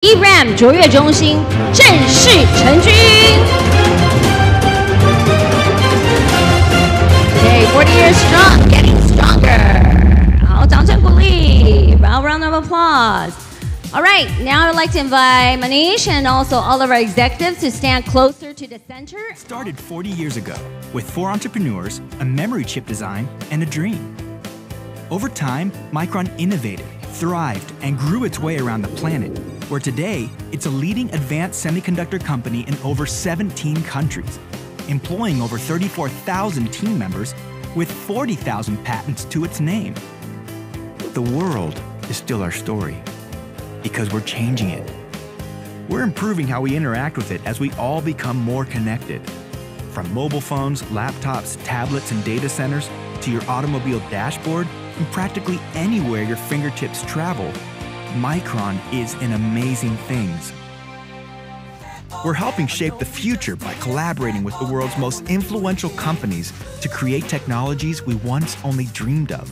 DRAM 卓越中心正式成军。Okay, 40 years strong, getting stronger. 好，掌声鼓励 ，round of applause. All right, now I'd like to invite Manish and also all of our executives to stand closer to the center. Started 40 years ago with 4 entrepreneurs, a memory chip design, and a dream. Over time, Micron innovated, thrived, and grew its way around the planet, where today, it's a leading advanced semiconductor company in over 17 countries, employing over 34,000 team members with 40,000 patents to its name. The world is still our story, because we're changing it. We're improving how we interact with it as we all become more connected. From mobile phones, laptops, tablets, and data centers, to your automobile dashboard, and practically anywhere your fingertips travel, Micron is in amazing things. We're helping shape the future by collaborating with the world's most influential companies to create technologies we once only dreamed of.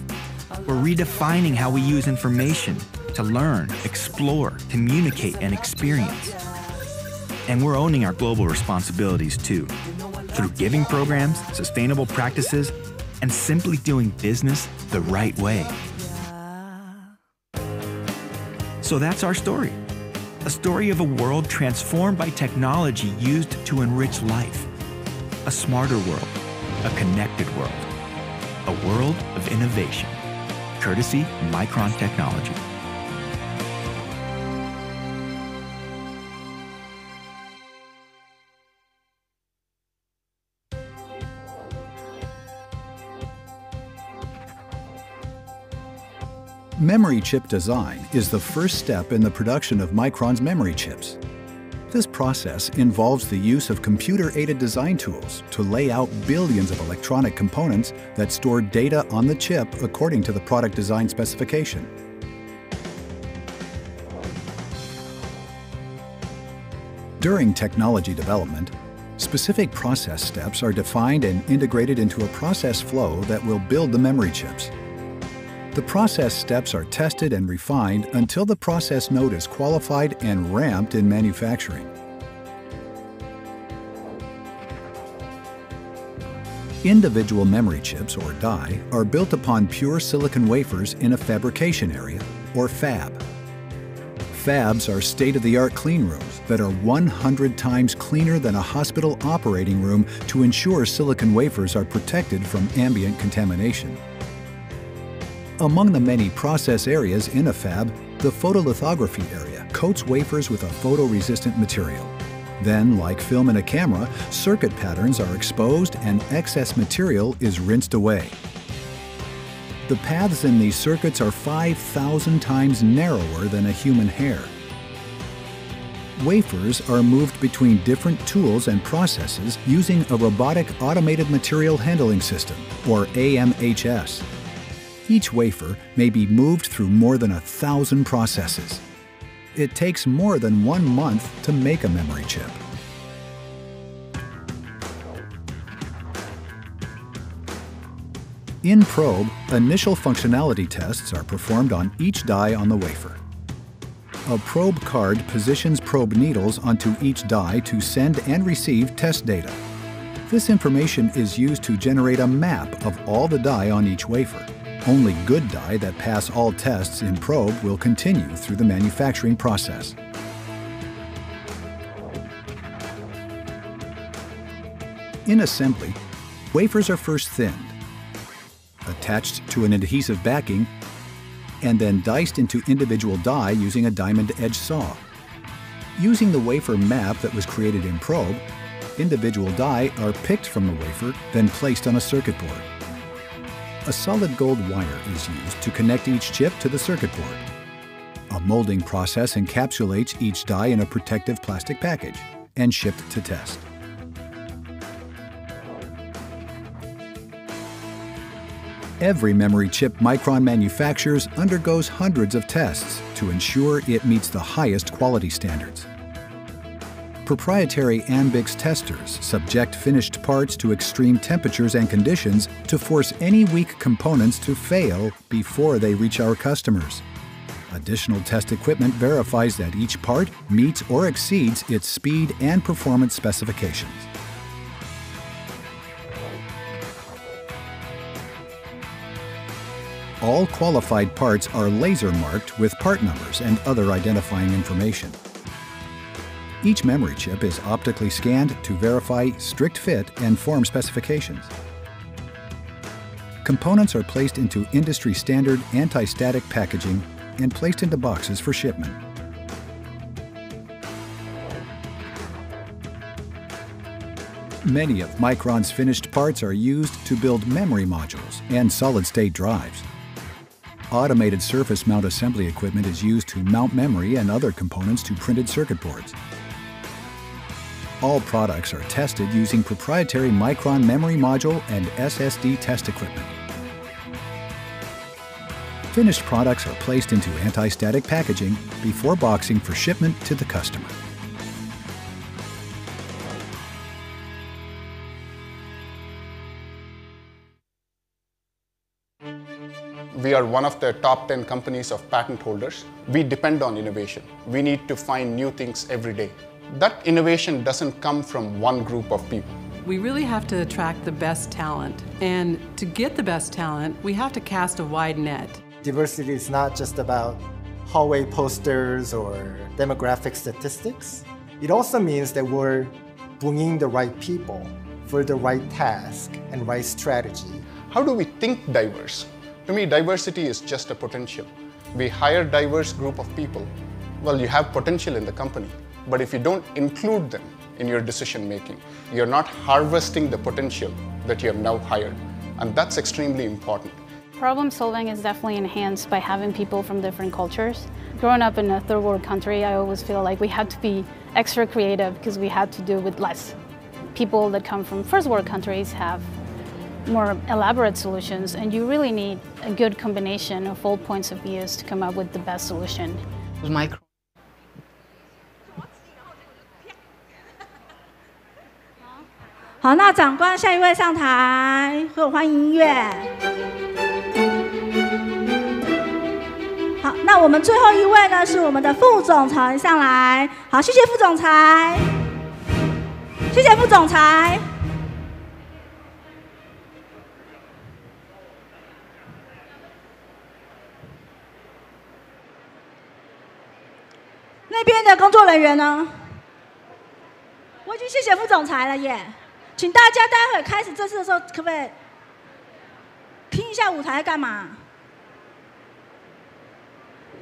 We're redefining how we use information to learn, explore, communicate, and experience. And we're owning our global responsibilities too, through giving programs, sustainable practices, and simply doing business the right way. So that's our story. A story of a world transformed by technology used to enrich life. A smarter world, a connected world, a world of innovation. Courtesy Micron Technology. Memory chip design is the first step in the production of Micron's memory chips. This process involves the use of computer-aided design tools to lay out billions of electronic components that store data on the chip according to the product design specification. During technology development, specific process steps are defined and integrated into a process flow that will build the memory chips. The process steps are tested and refined until the process node is qualified and ramped in manufacturing. Individual memory chips, or die, are built upon pure silicon wafers in a fabrication area, or fab. Fabs are state-of-the-art clean rooms that are 100 times cleaner than a hospital operating room to ensure silicon wafers are protected from ambient contamination. Among the many process areas in a fab, the photolithography area coats wafers with a photoresistant material. Then, like film in a camera, circuit patterns are exposed and excess material is rinsed away. The paths in these circuits are 5,000 times narrower than a human hair. Wafers are moved between different tools and processes using a robotic automated material handling system, or AMHS. Each wafer may be moved through more than 1,000 processes. It takes more than 1 month to make a memory chip. In probe, initial functionality tests are performed on each die on the wafer. A probe card positions probe needles onto each die to send and receive test data. This information is used to generate a map of all the die on each wafer. Only good die that pass all tests in probe will continue through the manufacturing process. In assembly, wafers are first thinned, attached to an adhesive backing, and then diced into individual die using a diamond edge saw. Using the wafer map that was created in probe, individual die are picked from the wafer, then placed on a circuit board. A solid gold wire is used to connect each chip to the circuit board. A molding process encapsulates each die in a protective plastic package and shipped to test. Every memory chip Micron manufactures undergoes hundreds of tests to ensure it meets the highest quality standards. Proprietary Ambix testers subject finished parts to extreme temperatures and conditions to force any weak components to fail before they reach our customers. Additional test equipment verifies that each part meets or exceeds its speed and performance specifications. All qualified parts are laser marked with part numbers and other identifying information. Each memory chip is optically scanned to verify strict fit and form specifications. Components are placed into industry-standard anti-static packaging and placed into boxes for shipment. Many of Micron's finished parts are used to build memory modules and solid-state drives. Automated surface mount assembly equipment is used to mount memory and other components to printed circuit boards. All products are tested using proprietary Micron memory module and SSD test equipment. Finished products are placed into anti-static packaging before boxing for shipment to the customer. We are one of the top 10 companies of patent holders. We depend on innovation. We need to find new things every day. That innovation doesn't come from one group of people. We really have to attract the best talent. And to get the best talent, we have to cast a wide net. Diversity is not just about hallway posters or demographic statistics. It also means that we're bringing the right people for the right task and right strategy. How do we think diverse? To me, diversity is just a potential. We hire a diverse group of people. Well, you have potential in the company, but if you don't include them in your decision making, you're not harvesting the potential that you have now hired. And that's extremely important. Problem solving is definitely enhanced by having people from different cultures. Growing up in a third world country, I always feel like we had to be extra creative because we had to do with less. People that come from first world countries have more elaborate solutions, and you really need a good combination of all points of views to come up with the best solution. Micron. 好，那长官，下一位上台，和我欢迎音乐。好，那我们最后一位呢是我们的副总裁上来。好，谢谢副总裁，谢谢副总裁。那边的工作人员呢？我已经谢谢副总裁了耶，请大家待会开始这次的时候，可不可以听一下舞台干嘛？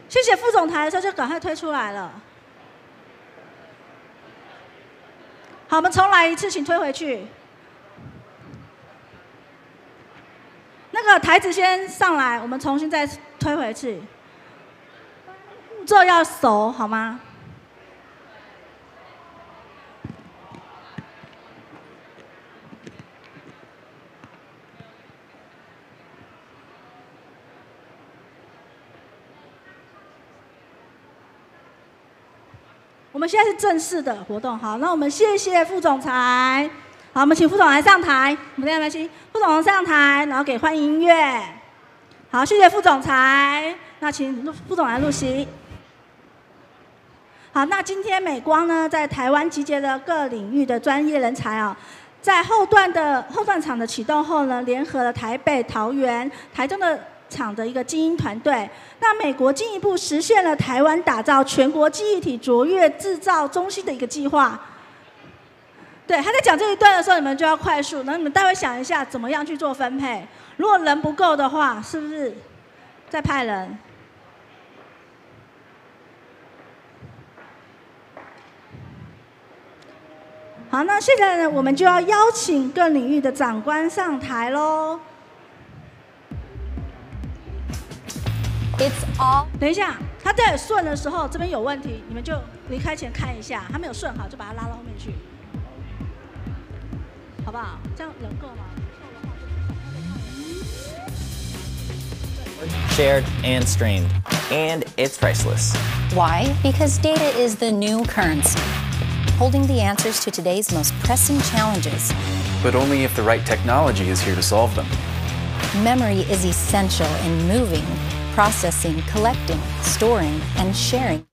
谢谢副总裁的时候就赶快推出来了。好，我们重来一次，请推回去。那个台子先上来，我们重新再推回去。步骤要熟，好吗？我们现在是正式的活动，好，那我们谢谢副总裁，好，我们请副总裁上台，我们没关系，副总裁上台，然后给欢迎音乐，好，谢谢副总裁，那请副总裁入席。好，那今天美光呢，在台湾集结了各领域的专业人才啊，在后段场的启动后呢，联合了台北、桃园、台中的厂的一个精英团队。那美国进一步实现了台湾打造全国记忆体卓越制造中心的一个计划。对，他在讲这一段的时候，你们就要快速，然后你们待会想一下怎么样去做分配。如果人不够的话，是不是再派人？好，那现在呢，我们就要邀请各领域的长官上台喽。等一下，他在顺的时候，这边有问题，你们就离开前看一下，他没有顺好，就把他拉到后面去，好不好？这样人够吗？ Shared and streamed, and it's priceless. Why? Because data is the new currency, holding the answers to today's most pressing challenges. But only if the right technology is here to solve them. Memory is essential in moving, processing, collecting, storing, and sharing.